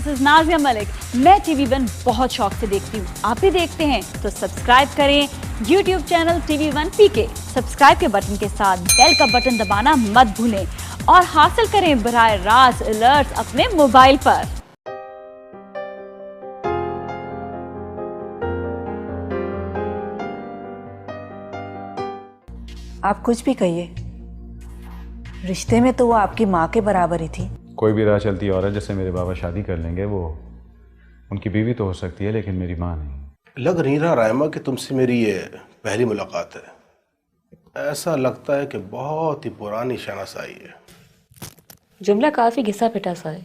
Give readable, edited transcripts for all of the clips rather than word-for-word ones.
This is Nazia Malik. मैं TV1 बहुत शौक से देखती हूँ, आप भी देखते हैं तो सब्सक्राइब करें YouTube channel TV1 PK। Subscribe के बटन के साथ बेल का बटन दबाना मत भूलें और हासिल करें बराह रास्त अलर्ट्स अपने मोबाइल पर। आप कुछ भी कहिए, रिश्ते में तो वो आपकी माँ के बराबर ही थी। कोई भी राह चलती औरत जैसे मेरे बाबा शादी कर लेंगे, वो उनकी बीवी तो हो सकती है लेकिन मेरी माँ नहीं। लग नहीं रहा रायमा कि तुमसे मेरी ये पहली मुलाकात है। ऐसा लगता है कि बहुत ही पुरानी शनासाई है। जुमला काफी घिसा पिटा सा है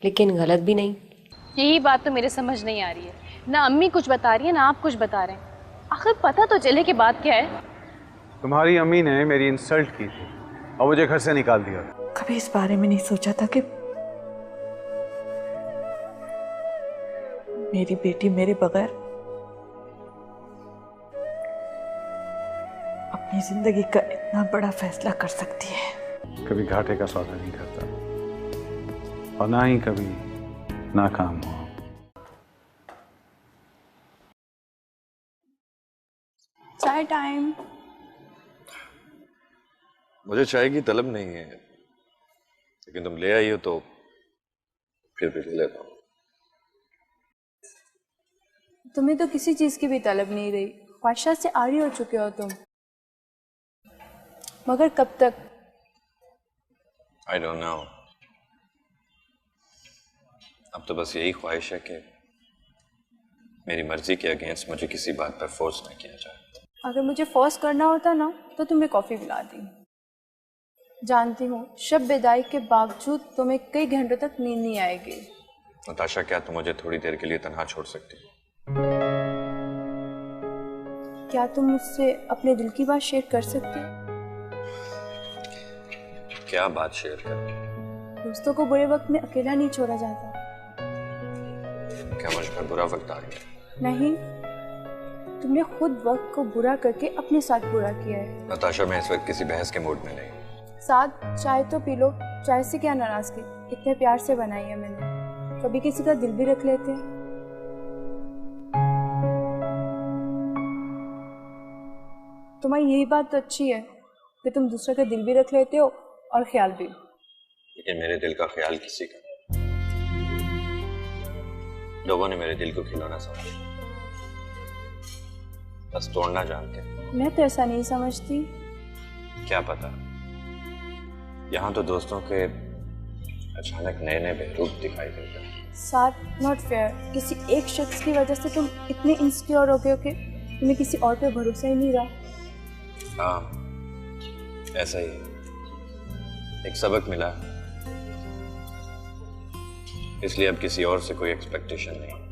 लेकिन गलत भी नहीं। यही बात तो मेरे समझ नहीं आ रही है, ना अम्मी कुछ बता रही है ना आप कुछ बता रहे हैं। आखिर पता तो चले कि बात क्या है। तुम्हारी अम्मी ने मेरी इंसल्ट की थी और मुझे घर से निकाल दिया। कभी इस बारे में नहीं सोचा था कि मेरी बेटी मेरे बगैर अपनी जिंदगी का इतना बड़ा फैसला कर सकती है। कभी घाटे का सौदा नहीं करता और ना ही कभी नाकाम हो। चाय टाइम। मुझे चाय की तलब नहीं है, लेकिन तुम ले आई हो तो फिर भी ले लेता हूँ। तुम्हें तो किसी चीज की भी तलब नहीं रही, ख्वाहिशात से आरी हो चुके हो तुम। मगर कब तक? I don't know। अब तो बस यही ख्वाहिश है कि मेरी मर्जी के अगेंस्ट मुझे किसी बात पर फोर्स न किया जाए। अगर मुझे फोर्स करना होता ना तो तुम्हें कॉफी पिलाती। जानती हूँ शब विदाई के बावजूद तुम्हें कई घंटों तक नींद नहीं आएगी। नताशा, क्या तुम मुझे थोड़ी देर के लिए तन्हा छोड़ सकती हो? क्या तुम मुझसे अपने दिल की बात शेयर कर सकती हो? क्या बात शेयर कर? दोस्तों को बुरे वक्त में अकेला नहीं छोड़ा जाता। क्या मुझ पर बुरा वक्त आ गया? नहीं, तुमने खुद वक्त को बुरा करके अपने साथ बुरा किया है। नताशा, मैं इस वक्त किसी बहस के मूड में नहीं। साथ चाय तो पी लो, चाय से क्या नाराजगी, इतने प्यार से बनाई है मैंने। कभी किसी का दिल भी रख लेते हैं। तुम्हारी यही बात तो अच्छी है कि तुम दूसरे का दिल भी रख लेते हो और ख्याल भी। लेकिन मेरे दिल का ख्याल किसी का, लोगों ने मेरे दिल को खिलौना समझा, बस तोड़ना जानते हैं। मैं तो ऐसा नहीं समझती। क्या पता, यहाँ तो दोस्तों के अचानक नए नए बहरूप दिखाई देते हैं। साथ नॉट फेयर। किसी एक शख्स की वजह से तुम इतने इंसिक्योर हो गए हो कि तुम्हें किसी और पे भरोसा ही नहीं रहा। हाँ, ऐसा ही। एक सबक मिला, इसलिए अब किसी और से कोई एक्सपेक्टेशन नहीं।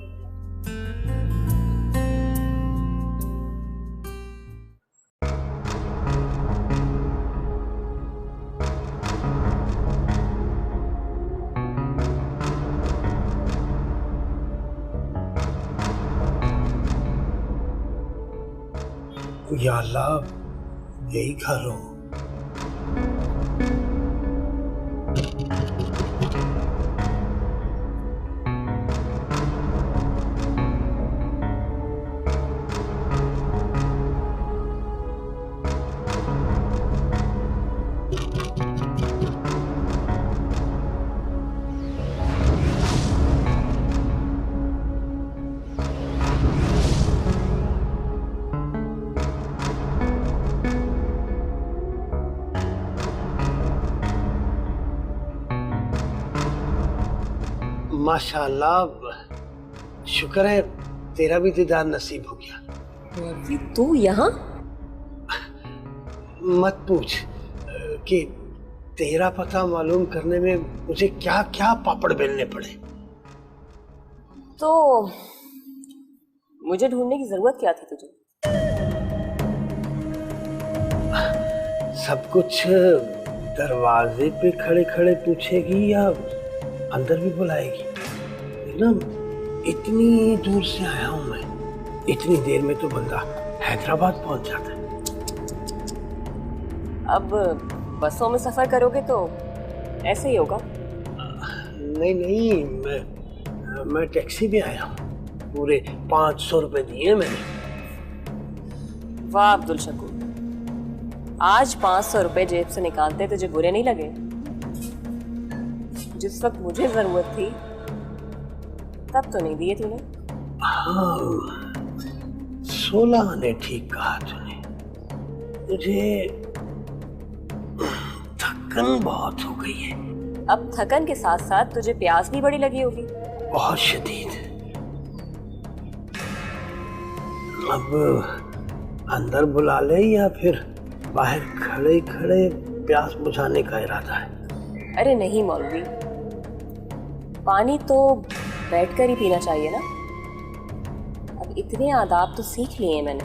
या अल्लाह, यही खा लो। माशाअल्लाह, शुक्र है तेरा भी दीदार नसीब हो गया। तू यहाँ? मत पूछ कि तेरा पता मालूम करने में मुझे क्या क्या पापड़ बेलने पड़े। तो मुझे ढूंढने की जरूरत क्या थी तुझे? सब कुछ दरवाजे पे खड़े खड़े पूछेगी या अंदर भी बुलाएगी? एकदम इतनी दूर से आया हूं मैं, इतनी देर में तो बंदा हैदराबाद पहुंच जाता है। अब बसों में सफर करोगे तो ऐसे ही होगा। नहीं नहीं, मैं टैक्सी भी आया हूँ, पूरे 500 रुपए दिए मैंने। वाह अब्दुल शकूर, आज 500 रुपए जेब से निकालते तुझे बुरे नहीं लगे? जिस वक्त मुझे जरूरत थी तब तो नहीं दिए तूने। हाँ, 16 ने ठीक कहा तूने। मुझे थकन बहुत हो गई है। अब थकन के साथ साथ तुझे प्यास भी बड़ी लगी होगी। बहुत शदीद। अब अंदर बुला ले या फिर बाहर खड़े खड़े प्यास बुझाने का इरादा है? अरे नहीं मौलवी, पानी तो बैठकर ही पीना चाहिए ना। अब इतने आदाब तो सीख लिए हैं मैंने।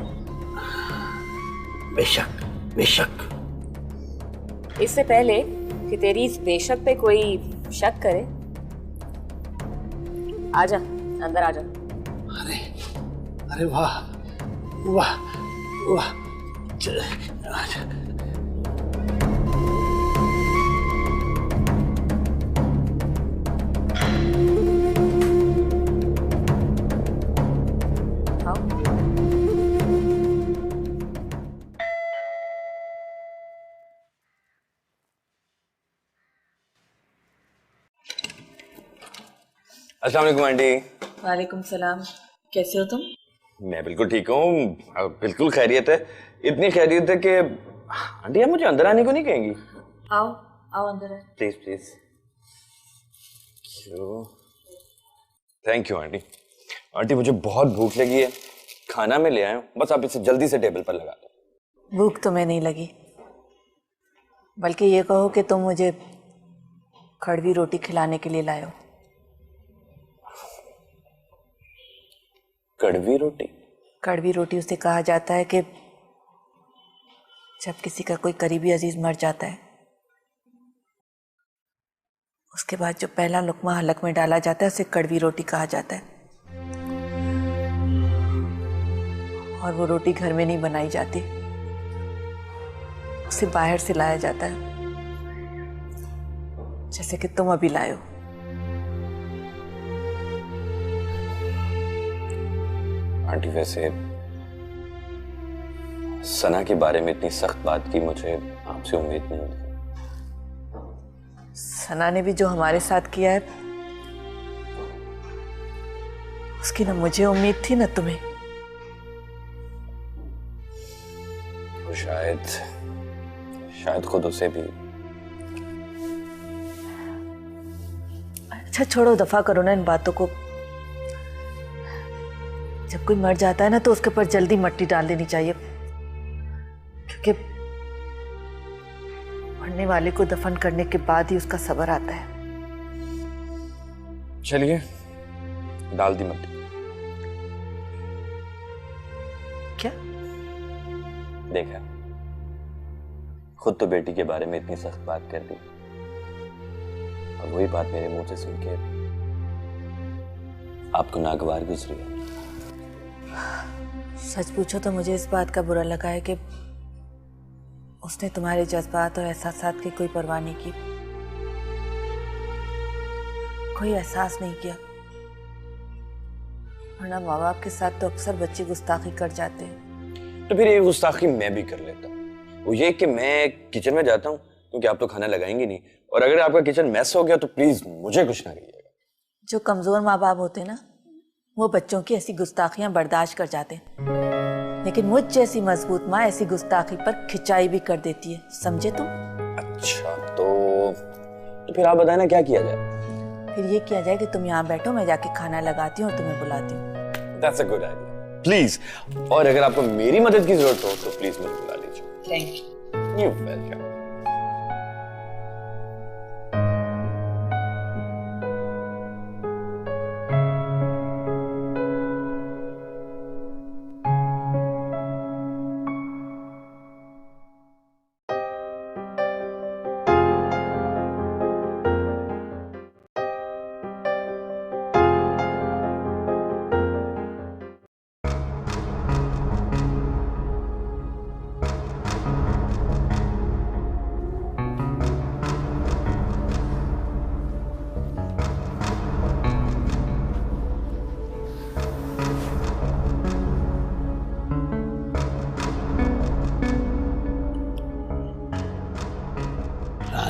बेशक बेशक। इससे पहले कि तेरी इस बेशक पे कोई शक करे, आजा अंदर आजा। अरे अरे वाह वाह वाह, आजा। अस्सलाम वालेकुम आंटी। वालेकुम सलाम। कैसे हो तुम? मैं बिल्कुल ठीक हूँ, बिल्कुल खैरियत है। इतनी खैरियत है कि आंटी आप मुझे अंदर आने को नहीं कहेंगी? आओ आओ अंदर है। Please please. Thank you aunty. Aunty मुझे बहुत भूख लगी है, खाना मैं ले आया हूँ, बस आप इसे जल्दी से टेबल पर लगा दो। भूख तुम्हें नहीं लगी, बल्कि ये कहो कि तुम मुझे कड़वी रोटी खिलाने के लिए लाए हो। कड़वी रोटी? कड़वी रोटी उसे कहा जाता है कि जब किसी का कोई करीबी अजीज मर जाता है, उसके बाद जो पहला लुकमा हलक में डाला जाता है उसे कड़वी रोटी कहा जाता है। और वो रोटी घर में नहीं बनाई जाती, उसे बाहर से लाया जाता है, जैसे कि तुम अभी लाए हो। आंटी वैसे सना के बारे में इतनी सख्त बात की मुझे आपसे उम्मीद नहीं थी। सना ने भी जो हमारे साथ किया है उसकी ना मुझे उम्मीद थी ना तुम्हें। वो शायद खुद उसे भी। अच्छा छोड़ो, दफा करो ना इन बातों को। जब कोई मर जाता है ना तो उसके ऊपर जल्दी मट्टी डाल देनी चाहिए, क्योंकि मरने वाले को दफन करने के बाद ही उसका सब्र आता है। चलिए डाल दी मट्टी। क्या? देखा, खुद तो बेटी के बारे में इतनी सख्त बात कर दी, और वही बात मेरे मुंह से सुन के आपको नागवार गुजरी है। सच पूछो तो मुझे इस बात का बुरा लगा है कि उसने तुम्हारे जज्बात और एहसासात की कोई परवाह नहीं की, कोई एहसास नहीं किया। वरना माँ बाप के साथ तो अक्सर बच्चे गुस्ताखी कर जाते हैं। तो फिर ये गुस्ताखी मैं भी कर लेता हूँ। वो ये कि मैं किचन में जाता हूँ क्योंकि आप तो खाना लगाएंगे नहीं, और अगर आपका किचन मैस हो गया तो प्लीज मुझे कुछ ना कहिएगा। जो कमजोर माँ बाप होते हैं ना, वो बच्चों की ऐसी गुस्ताखियां बर्दाश्त कर जाते हैं, लेकिन मुझ जैसी मजबूत माँ ऐसी गुस्ताखी पर खिंचाई भी कर देती है। समझे तुम? अच्छा तो फिर आप बताए ना क्या किया जाए? फिर ये किया जाए कि तुम यहाँ बैठो, मैं जाके खाना लगाती हूँ और तुम्हें बुलाती हूँ। That's a good idea. Please, और अगर आपको मेरी मदद की जरूरत हो तो प्लीज मुझे बुला लीजिए। Thank you. You're welcome.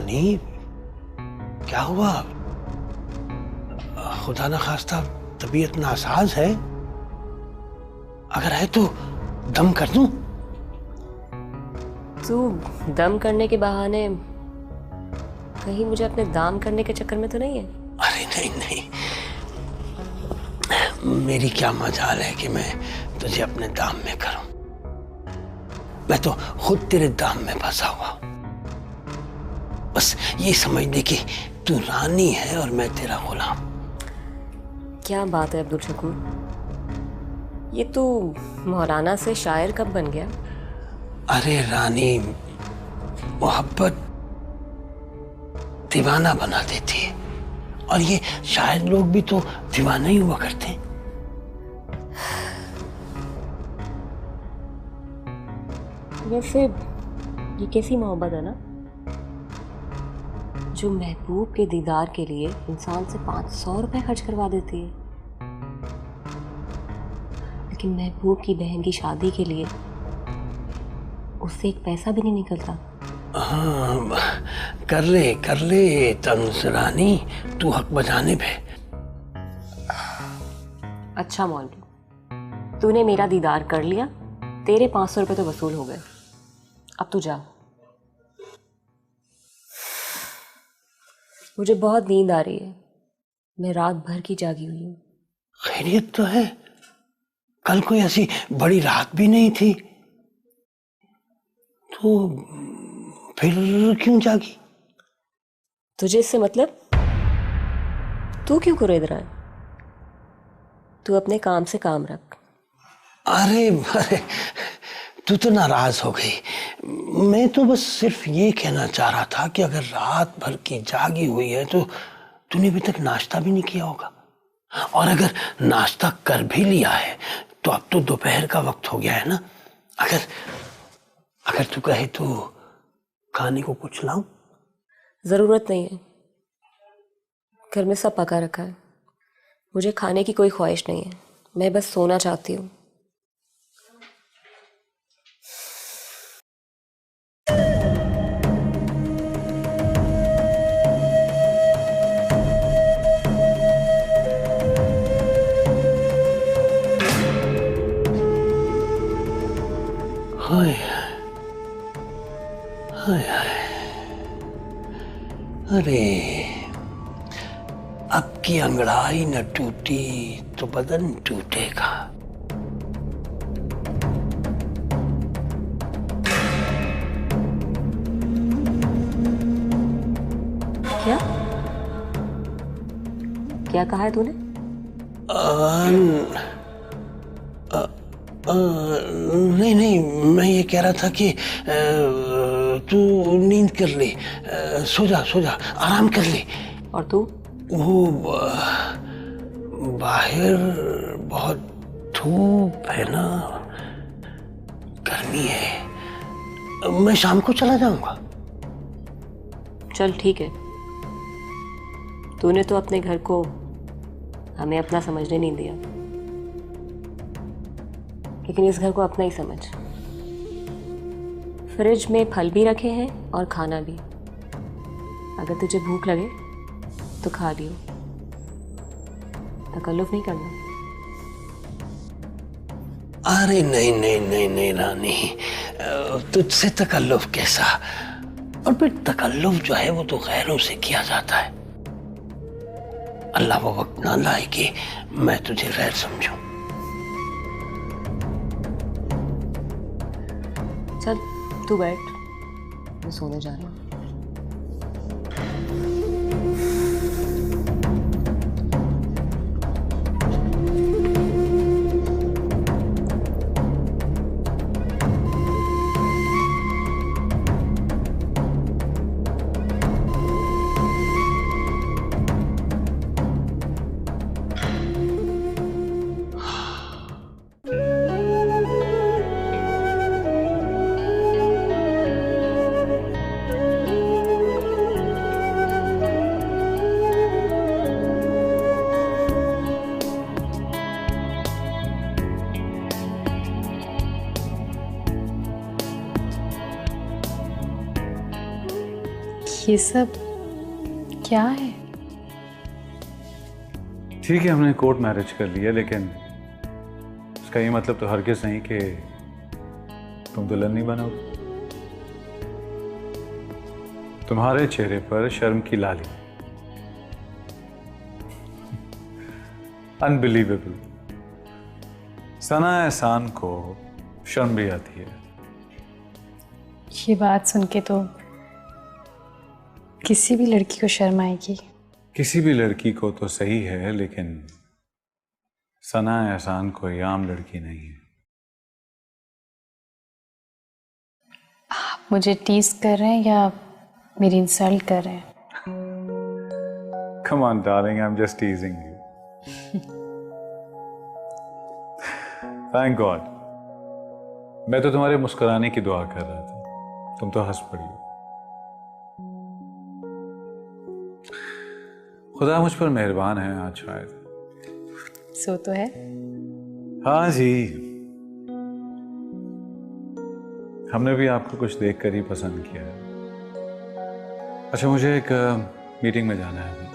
रानी, क्या हुआ? खुदा न खास्ता तबीयत नासाज है? अगर है तो दम कर दूं? तू दम करने के बहाने कहीं मुझे अपने दाम करने के चक्कर में तो नहीं है? अरे नहीं नहीं, मेरी क्या मजाल है कि मैं तुझे अपने दाम में करूं। मैं तो खुद तेरे दाम में फंसा हुआ। बस ये समझ ले कि तू रानी है और मैं तेरा गुलाम। क्या बात है अब्दुल शकूर, ये तू मौलाना से शायर कब बन गया? अरे रानी, मोहब्बत दीवाना बना देती है, और ये शायर लोग भी तो दीवाना ही हुआ करते हैं। वैसे ये कैसी मोहब्बत है ना, जो महबूब के दीदार के लिए इंसान से 500 रुपए खर्च करवा देती है, लेकिन महबूब की बहन की शादी के लिए उससे एक पैसा भी नहीं निकलता। हाँ, कर ले तनुज रानी, तू हक बजाने पे। अच्छा मौलवी, तूने मेरा दीदार कर लिया, तेरे 500 रुपए तो वसूल हो गए, अब तू जा। मुझे बहुत नींद आ रही है, मैं रात भर की जागी हुई हूँ। खैरियत तो है? कल कोई ऐसी बड़ी रात भी नहीं थी, तो फिर क्यों जागी? तुझे इससे मतलब? तू क्यों कुरेद रहा है? तू अपने काम से काम रख। अरे तू तो नाराज हो गई। मैं तो बस सिर्फ ये कहना चाह रहा था कि अगर रात भर की जागी हुई है तो तूने अभी तक नाश्ता भी नहीं किया होगा, और अगर नाश्ता कर भी लिया है तो अब तो दोपहर का वक्त हो गया है ना। अगर तू कहे तो खाने को कुछ लाऊं? जरूरत नहीं है, घर में सब पका रखा है। मुझे खाने की कोई ख्वाहिश नहीं है, मैं बस सोना चाहती हूँ। हाय हाय हाय, अरे अब की अंगड़ाई न टूटी तो बदन टूटेगा। क्या क्या कहा है तूने? नहीं, मैं ये कह रहा था कि तू नींद कर ले, सो जा आराम कर ले। और तू? वो बाहर बहुत धूप है ना, गर्मी है, मैं शाम को चला जाऊंगा। चल ठीक है, तूने तो अपने घर को हमें अपना समझने नहीं दिया, लेकिन इस घर को अपना ही समझ। फ्रिज में फल भी रखे हैं और खाना भी, अगर तुझे भूख लगे तो खा लियो, तकल्लुफ नहीं करना। अरे नहीं रानी, तुझसे तकल्लुफ कैसा? और फिर तकल्लुफ जो है वो तो गैरों से किया जाता है। अल्लाह वो वक्त ना लाए कि मैं तुझे गैर समझूं। चल तू बैठ, मैं सोने जा रही हूँ। ये सब क्या है? ठीक है, हमने कोर्ट मैरिज कर लिया, लेकिन इसका ये मतलब तो हरगिज़ नहीं कि तुम दुल्हन नहीं बनोगे। तुम्हारे चेहरे पर शर्म की लाली। अनबिलीवेबल। सना एहसान को शर्म भी आती है। ये बात सुन के तो किसी भी लड़की को शर्म आएगी। किसी भी लड़की को तो सही है, लेकिन सना एहसान कोई आम लड़की नहीं है। आप मुझे टीज कर रहे हैं या मेरी इंसल्ट कर रहे हैं? Come on, darling, I'm just teasing you. Thank God. मैं तो तुम्हारे मुस्कुराने की दुआ कर रहा था, तुम तो हंस पड़ी हो। खुदा मुझ पर मेहरबान है आज शायद। सो तो है। हाँ जी, हमने भी आपको कुछ देखकर ही पसंद किया है। अच्छा, मुझे एक मीटिंग में जाना है अभी।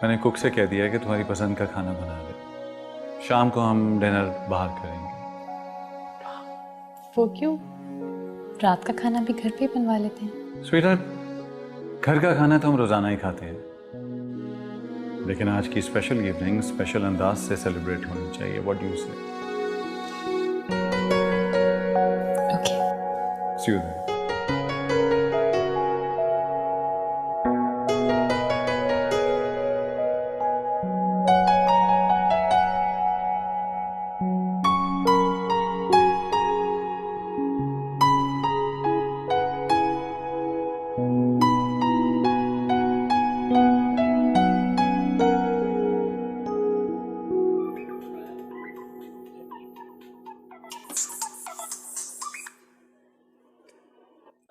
मैंने कुक से कह दिया है कि तुम्हारी पसंद का खाना बना दे। शाम को हम डिनर बाहर करेंगे। वो क्यों? रात का खाना भी घर पे ही बनवा लेते हैं। स्वीटहार्ट, घर का खाना तो हम रोजाना ही खाते हैं, लेकिन आज की स्पेशल इवनिंग स्पेशल अंदाज से सेलिब्रेट होनी चाहिए। What do you say? Okay. See you there.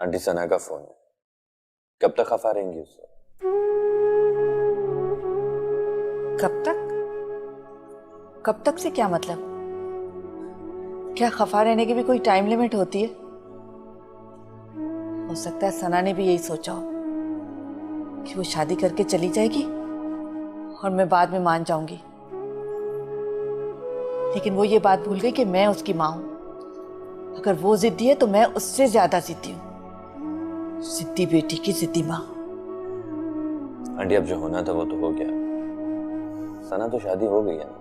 Aunty Sana का फोन है। कब तक खफा रहेंगी उससे? कब तक? कब तक से क्या मतलब? क्या खफा रहने की भी कोई टाइम लिमिट होती है? हो सकता है सना ने भी यही सोचा हो कि वो शादी करके चली जाएगी और मैं बाद में मान जाऊंगी, लेकिन वो ये बात भूल गई कि मैं उसकी माँ हूं। अगर वो जिद्दी है तो मैं उससे ज्यादा जिद्दी हूं। जिद्दी बेटी की जिद्दी माँ। आंटी, अब जो होना था वो तो हो गया। सना तो शादी हो गई है ना?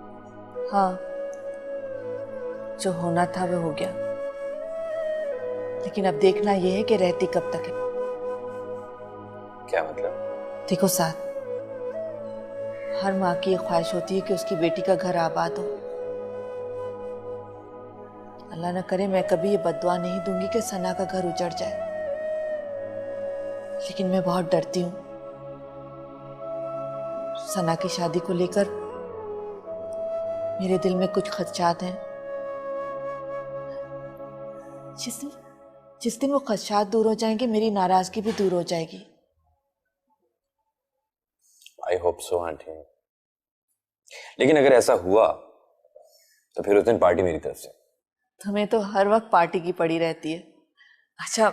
हाँ, जो होना था वो हो गया, लेकिन अब देखना यह है कि रहती कब तक है। क्या मतलब? देखो साथ, हर माँ की ये ख्वाहिश होती है कि उसकी बेटी का घर आबाद हो। अल्लाह न करे मैं कभी ये बद्दुआ नहीं दूंगी कि सना का घर उजड़ जाए, लेकिन मैं बहुत डरती हूँ। सना की शादी को लेकर मेरे दिल में कुछ खदशात हैं। जिस दिन वो खदशात दूर हो जाएंगे, मेरी नाराजगी भी दूर हो जाएगी। I hope so aunty. लेकिन अगर ऐसा हुआ तो फिर उस दिन पार्टी मेरी तरफ से। तुम्हें तो हर वक्त पार्टी की पड़ी रहती है। अच्छा,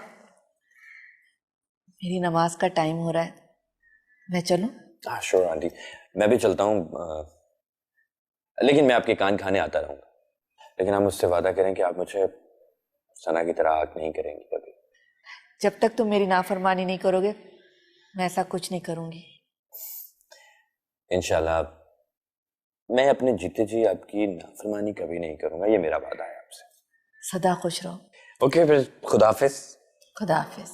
मेरी नमाज का टाइम हो रहा है, मैं चलूं? हाँ श्योर आंटी, मैं भी चलता हूँ। लेकिन मैं आपके कान खाने आता रहूंगा। लेकिन आप मुझसे वादा करें कि आप मुझे सना की तरह आग नहीं करेंगी कभी। जब तक तुम मेरी नाफरमानी नहीं करोगे, मैं ऐसा कुछ नहीं करूंगी। इंशाल्लाह मैं अपने जीते जी आपकी नाफरमानी कभी नहीं करूंगा, ये मेरा वादा है आपसे। सदा खुश रहो। ओके, फिर खुदा हाफिज। खुदा हाफिज।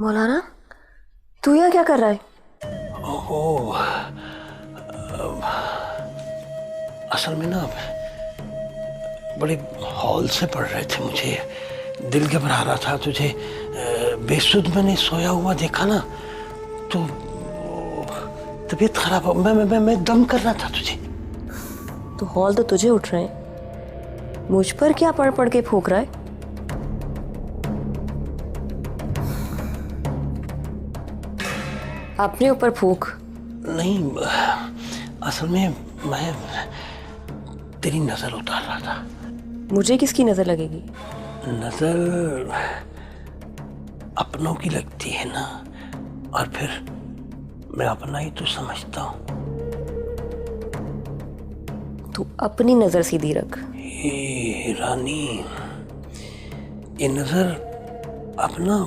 मौलाना, तू यहाँ क्या कर रहा है? ओह, असल में ना बड़े हौल से पड़ रहे थे, मुझे दिल घबरा रहा था। तुझे बेसुध मैंने सोया हुआ देखा ना, तो तबीयत खराब हो, मैं दम कर रहा था तुझे। तो हौल तो तुझे उठ रहे हैं, मुझ पर क्या पढ़ पढ़ के फूंक रहा है? अपने ऊपर फूंक। नहीं, असल में मैं तेरी नजर उतार रहा था। मुझे किसकी नजर लगेगी? नजर अपनों की लगती है ना, और फिर मैं अपना ही तो समझता हूँ। तू अपनी नजर सीधी रख। हे रानी, ये नजर अपना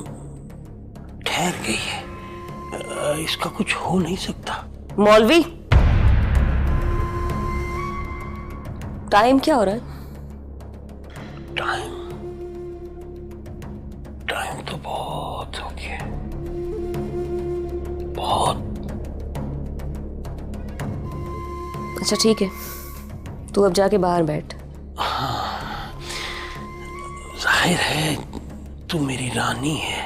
ठहर गई है, इसका कुछ हो नहीं सकता। मौलवी, टाइम क्या हो रहा है? टाइम तो बहुत हो गया, बहुत। अच्छा ठीक है, तू अब जाके बाहर बैठ। जाहिर है तू मेरी रानी है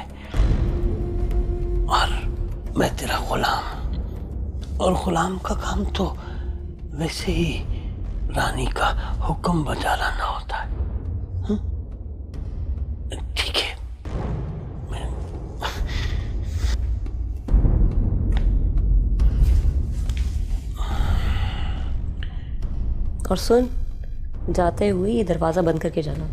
और मैं तेरा गुलाम, और गुलाम का काम तो वैसे ही रानी का हुक्म बजा लाना होता है। ठीक है, और सुन, जाते हुए ये दरवाजा बंद करके जाना।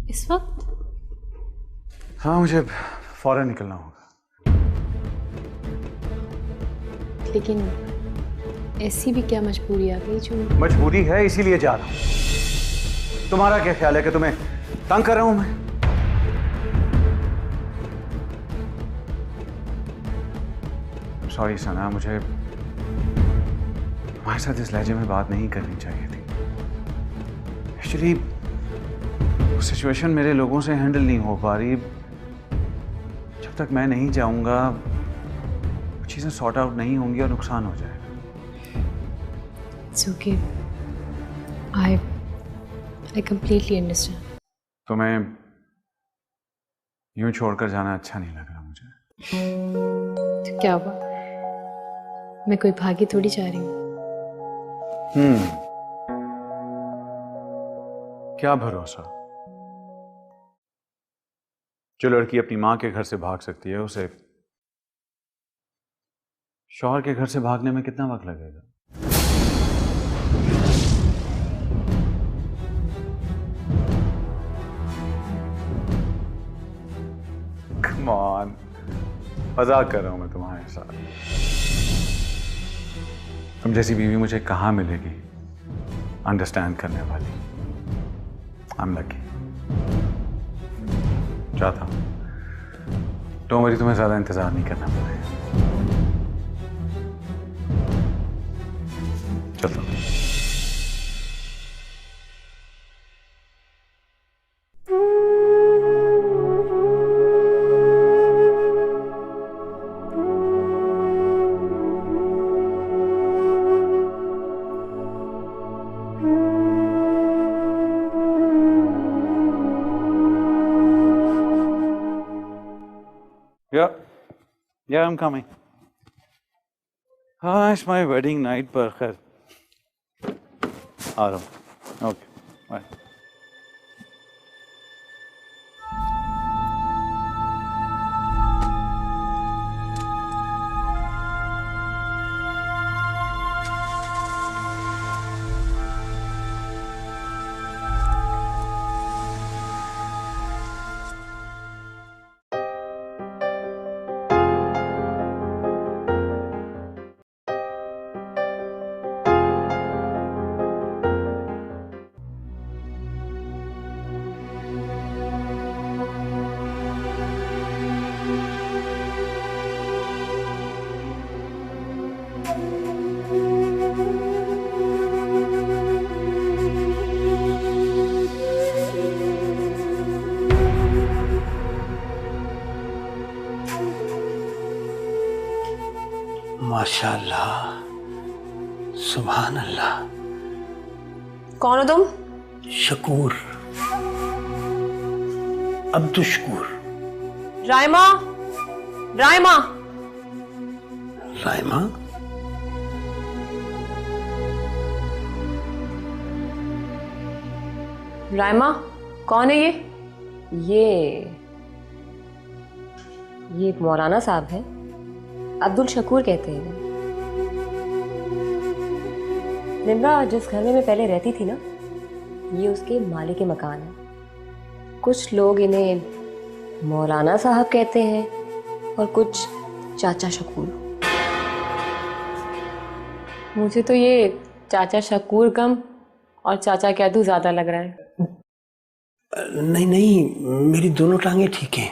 इस वक्त? हाँ, मुझे फौरन निकलना होगा। लेकिन ऐसी भी क्या मजबूरी आ गई जो? मजबूरी है, इसीलिए जा रहा हूं। तुम्हारा क्या ख्याल है कि तुम्हें तंग कर रहा हूं मैं? सॉरी सना, मुझे तुम्हारे साथ इस लहजे में बात नहीं करनी चाहिए थी। एक्चुअली वो सिचुएशन मेरे लोगों से हैंडल नहीं हो पा रही। जब तक मैं नहीं जाऊंगा चीजें सॉर्ट आउट नहीं होंगी और नुकसान हो जाएगा। It's okay. I completely understand. तुम्हें यूं छोड़कर जाना अच्छा नहीं लग रहा मुझे। तो क्या हुआ? मैं कोई भागी थोड़ी जा रही हूँ। क्या भरोसा? जो लड़की अपनी मां के घर से भाग सकती है, उसे शौहर के घर से भागने में कितना वक्त लगेगा? Come on, मजाक कर रहा हूं मैं तुम्हारे साथ। तुम जैसी बीवी मुझे कहां मिलेगी अंडरस्टैंड करने वाली। I'm lucky। चाहता हूं डोंट वरी, तुम्हें ज्यादा इंतजार नहीं करना पड़ेगा। चलता हूं। Yeah, I'm coming. हाँ, it's my wedding night पर खैर आ रहा हूँ. Okay, bye. माशाल्लाह, सुभान अल्लाह। कौन हो तुम? शकूर, अब्दुशकूर। राइमा, राइमा, राइमा? राइमा कौन है ये? ये मौलाना साहब हैं, अब्दुल शकूर कहते हैं। निम्रा, जिस घर में मैं पहले रहती थी ना, ये उसके मालिक के मकान है। कुछ लोग इन्हें मौलाना साहब कहते हैं और कुछ चाचा शकूर। मुझे तो ये चाचा शकूर कम और चाचा कैदू ज्यादा लग रहा है। नहीं नहीं, मेरी दोनों टांगे ठीक हैं।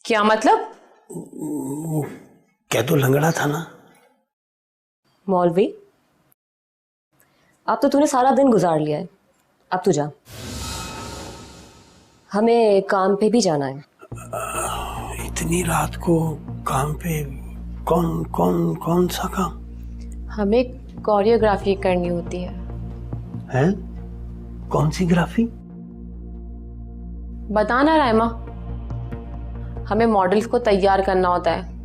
क्या मतलब? वो कैदू लंगड़ा था ना। मौलवी, अब तो तूने सारा दिन गुजार लिया है, अब तू जा, हमें काम पे भी जाना है। इतनी रात को काम पे? कौन कौन कौन सा काम? हमें कोरियोग्राफी करनी होती है। हैं? कौन सी ग्राफी? बताना राइमा। हमें मॉडल्स को तैयार करना होता है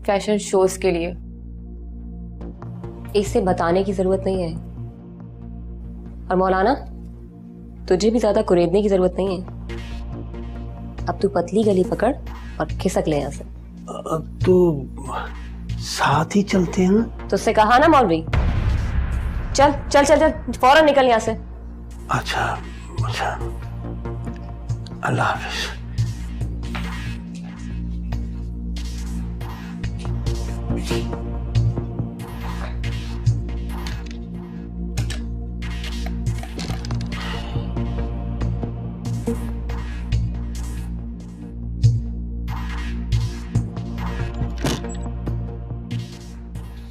फैशन शोज के लिए। इससे बताने की जरूरत नहीं है। और मौलाना, तुझे भी ज्यादा कुरेदने की जरूरत नहीं है। अब तू पतली गली पकड़ और खिसक ले यहाँ से। अब तो साथ ही चलते हैं ना। तुझसे कहा ना मौलवी, चल चल चल चल, फौरन निकल यहाँ से। अच्छा अच्छा, अल्लाह हाफिज।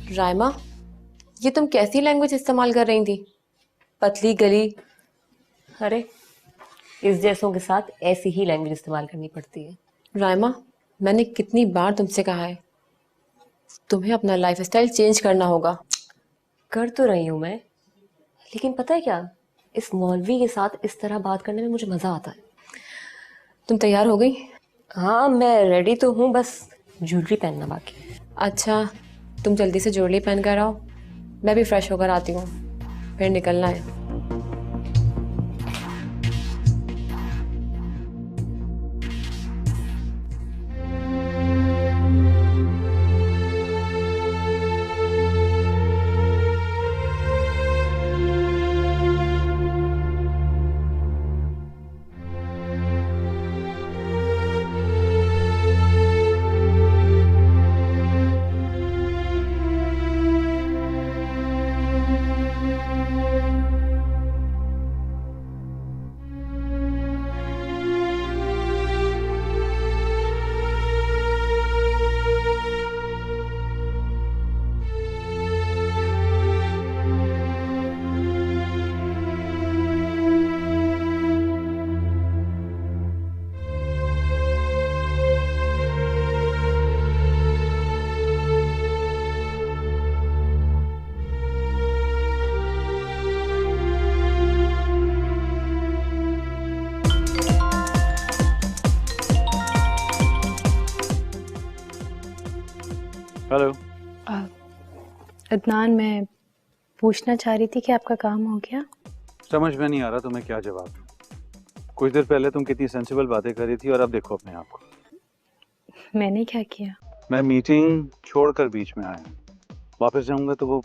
राइमा, ये तुम कैसी लैंग्वेज इस्तेमाल कर रही थी? पतली गली। अरे, इस जैसों के साथ ऐसी ही लैंग्वेज इस्तेमाल करनी पड़ती है। राइमा, मैंने कितनी बार तुमसे कहा है, तुम्हें अपना लाइफस्टाइल चेंज करना होगा। कर तो रही हूँ मैं, लेकिन पता है क्या, इस मौलवी के साथ इस तरह बात करने में मुझे मज़ा आता है। तुम तैयार हो गई? हाँ, मैं रेडी तो हूँ, बस ज्वेलरी पहनना बाकी है। अच्छा, तुम जल्दी से ज्वेलरी पहन कर आओ, मैं भी फ्रेश होकर आती हूँ, फिर निकलना है। हेलो। अदनान, मैं पूछना चाह रही थी कि आपका काम हो गया? समझ में नहीं आ रहा तुम्हें क्या जवाब दूं। कुछ देर पहले तुम कितनी सेंसिबल बातें कर रही थी और अब देखो अपने आप को। मैंने क्या किया? मैं मीटिंग छोड़कर बीच में आया, वापस जाऊंगा तो वो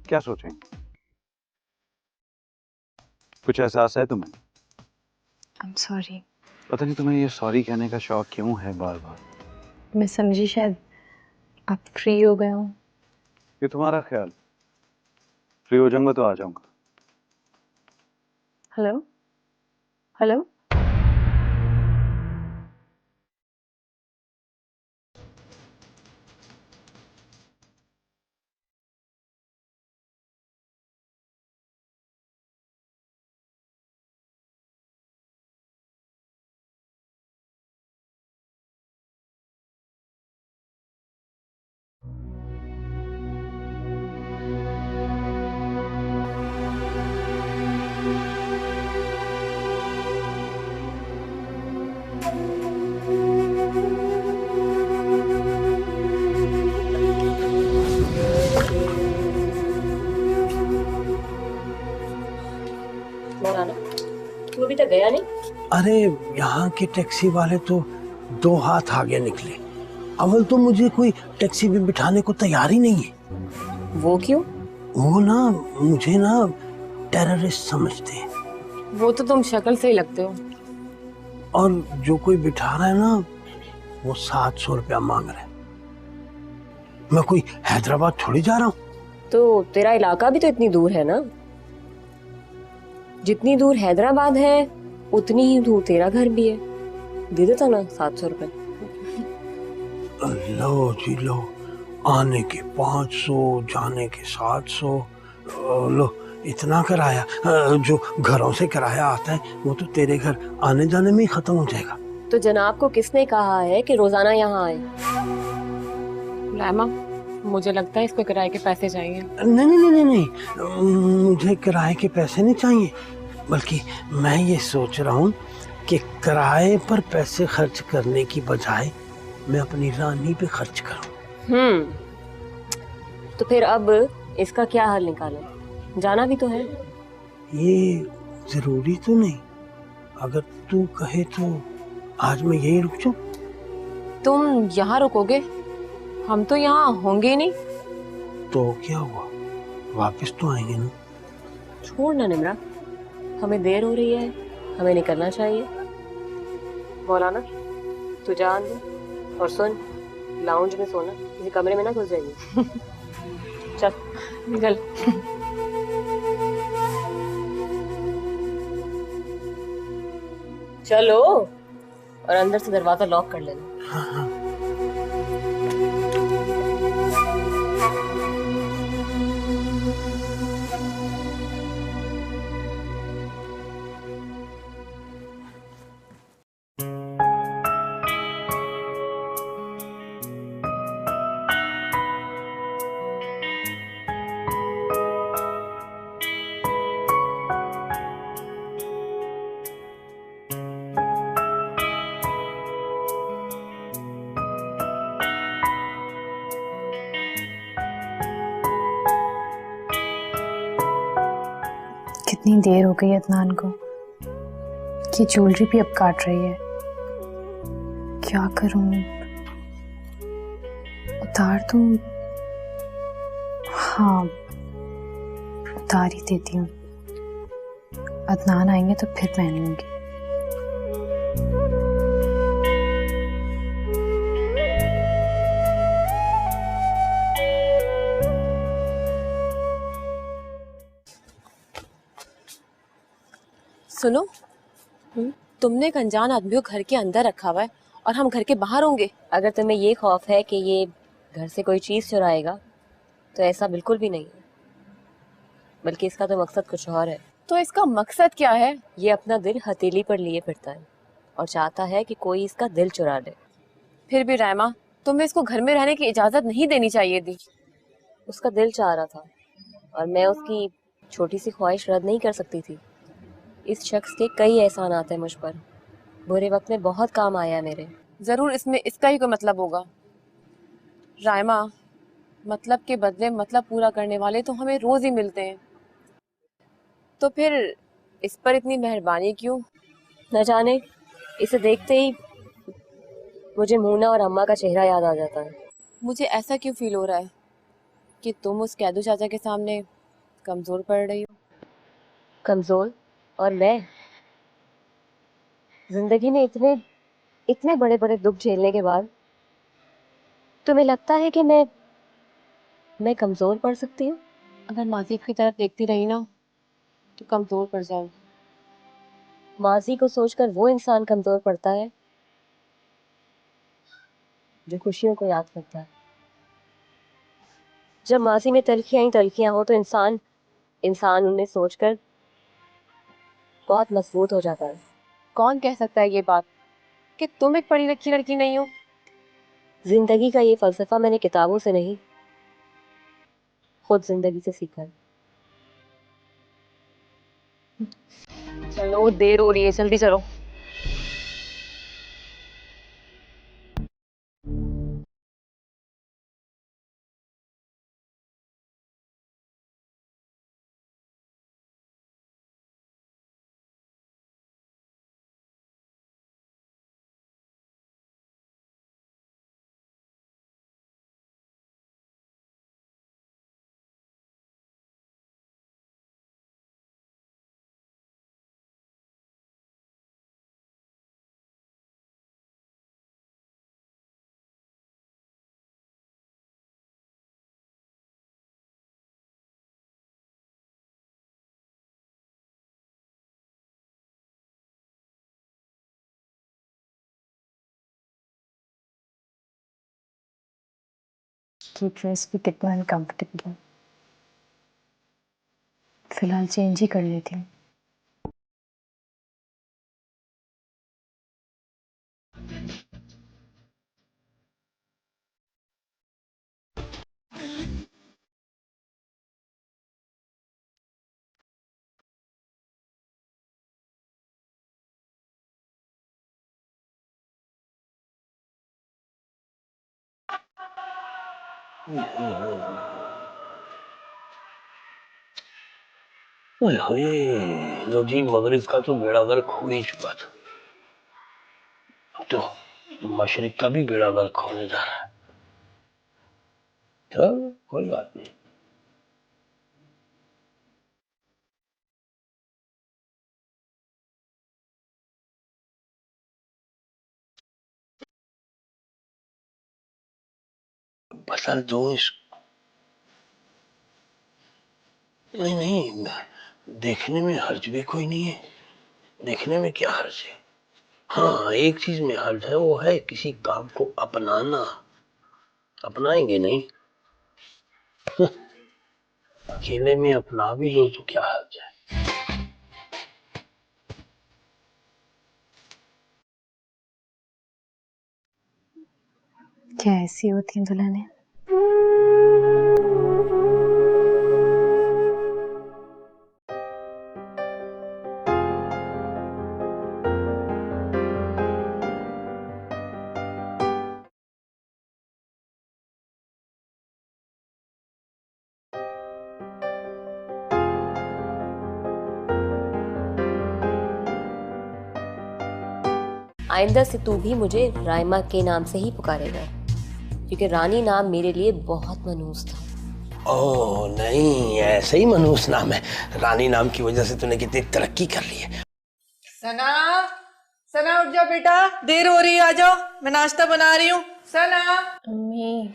क्या सोचेंगे? कुछ एहसास है तुम्हें? I am sorry. पता नहीं तुम्हें ये सॉरी कहने का शौक क्यों है बार बार। मैं समझी शायद आप फ्री हो गए हो। ये तुम्हारा ख्याल। फ्री हो जाऊंगा तो आ जाऊंगा। Hello hello. मौलाना, तू अभी तक गया नहीं? अरे यहाँ के टैक्सी वाले तो 2 हाथ आगे निकले। अव्वल तो मुझे कोई टैक्सी में बिठाने को तैयार ही नहीं है। वो क्यों? वो ना मुझे ना टेररिस्ट समझते हैं। वो तो तुम शक्ल से ही लगते हो। और जो कोई बिठा रहा है ना वो 700 रुपया मांग रहा है। मैं कोई हैदराबाद थोड़ी जा रहा हूँ। तो तेरा इलाका भी तो इतनी दूर है ना? जितनी दूर हैदराबाद है उतनी ही दूर तेरा घर भी है। दे देता ना 700 रुपए। लो जी लो, आने के 500, जाने के 700। लो इतना किराया। जो घरों से किराया आता है वो तो तेरे घर आने जाने में ही खत्म हो जाएगा। तो जनाब को किसने कहा है कि रोजाना यहाँ आए? लामा, मुझे लगता है इसको किराए के पैसे चाहिए। नहीं नहीं नहीं नहीं, मुझे किराए के पैसे नहीं चाहिए, बल्कि मैं ये सोच रहा हूँ कि किराए पर पैसे खर्च करने की बजाय मैं अपनी रानी पे खर्च करूँ। तो फिर अब इसका क्या हल निकालें? जाना भी तो है। ये जरूरी तो नहीं। अगर तू कहे तो आज मैं यही रुक जाऊं। तुम यहाँ रुकोगे? हम तो यहाँ होंगे ही नहीं। तो क्या हुआ, वापस तो आएंगे ना। छोड़ ना निमरा, हमें देर हो रही है, हमें निकलना चाहिए। मौलाना, तू जा अंदर और सुन, लाउंज में सोना, किसी कमरे में ना घुस जाएगी। चल निकल। चलो, और अंदर से दरवाजा लॉक कर लेना। हाँ हाँ। कितनी देर हो गई अदनान को, ये ज्वेलरी भी अब काट रही है। क्या करूं? उतार दूं? हाँ, उतार ही देती हूँ। अदनान आएंगे तो फिर पहन लूंगी। सुनो, तुमने एक अनजान आदमी को घर के अंदर रखा हुआ है और हम घर के बाहर होंगे। अगर तुम्हें ये खौफ है कि ये घर से कोई चीज चुराएगा तो ऐसा बिल्कुल भी नहीं है, बल्कि इसका तो मकसद कुछ और है। तो इसका मकसद क्या है? ये अपना दिल हथेली पर लिए फिरता है और चाहता है कि कोई इसका दिल चुरा ले। फिर भी रायमा, तुम्हें इसको घर में रहने की इजाजत नहीं देनी चाहिए थी। उसका दिल चाह रहा था और मैं उसकी छोटी सी ख्वाहिश रद्द नहीं कर सकती थी। इस शख्स के कई एहसानात हैं मुझ पर, बुरे वक्त में बहुत काम आया मेरे। जरूर इसमें इसका ही कोई मतलब होगा। रायमा, मतलब के बदले मतलब पूरा करने वाले तो हमें रोज ही मिलते हैं, तो फिर इस पर इतनी मेहरबानी क्यों? न जाने, इसे देखते ही मुझे मोना और अम्मा का चेहरा याद आ जाता है। मुझे ऐसा क्यों फील हो रहा है कि तुम उस कैदू चाचा के सामने कमजोर पड़ रही हो? कमजोर? और मैं? जिंदगी में इतने इतने बड़े बड़े दुख झेलने के बाद तुम्हें लगता है कि मैं कमजोर पड़ सकती हूँ? अगर माजी की तरफ देखती रही ना तो कमजोर पड़ जाओ। माजी को सोचकर वो इंसान कमजोर पड़ता है जो खुशियों को याद करता है। जब माजी में तलखियां ही तलखियां हो तो इंसान उन्हें सोचकर बहुत मजबूत हो जाता है। कौन कह सकता है ये बात कि तुम एक पढ़ी लिखी लड़की नहीं हो? जिंदगी का ये फलसफा मैंने किताबों से नहीं, खुद जिंदगी से सीखा है। चलो देर हो रही है, जल्दी चलो। की ड्रेस भी कितना अनकम्फर्टेबल है, फिलहाल चेंज ही कर लेती हूँ। ओए होए, लो जी मगरिब का तो बेड़ा गर्क हो ही चुका था, तो मशरिक का भी बेड़ा गर्क होने जा रहा है। चल कोई बात नहीं। बदल दो इसको। नहीं नहीं, देखने में हर्ज भी कोई नहीं है, देखने में क्या हर्ज है। हाँ एक चीज में हर्ज है, वो है किसी काम को अपनाना। अपनाएंगे नहीं, अकेले में अपना भी लो तो क्या हर्ज है। क्या ऐसी होती हैं दुल्हनें? आइंदा से तू भी मुझे राइमा के नाम से ही पुकारेगा, क्योंकि रानी नाम मेरे लिए बहुत मनहूस था। ओह नहीं, ऐसे ही मनहूस नाम है। रानी नाम की वजह से तूने कितनी तरक्की कर ली है। सना, सना उठ जाओ बेटा, देर हो रही है, आ जाओ, मैं नाश्ता बना रही हूँ। सना। अम्मी,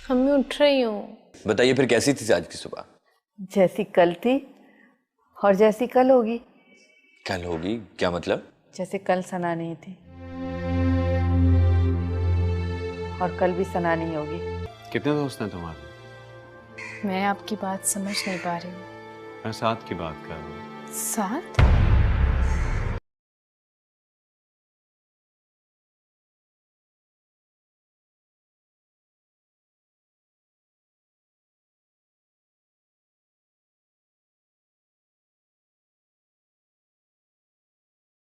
अम्मी उठ रही हूँ। बताइए फिर कैसी थी आज की सुबह? जैसी कल थी और जैसी कल होगी। कल होगी क्या मतलब? जैसे कल सना नहीं थी और कल भी सना नहीं होगी। कितने दोस्त हैं तुम्हारे? मैं आपकी बात समझ नहीं पा रही हूँ। मैं साथ की बात कर रहा हूँ। साथ?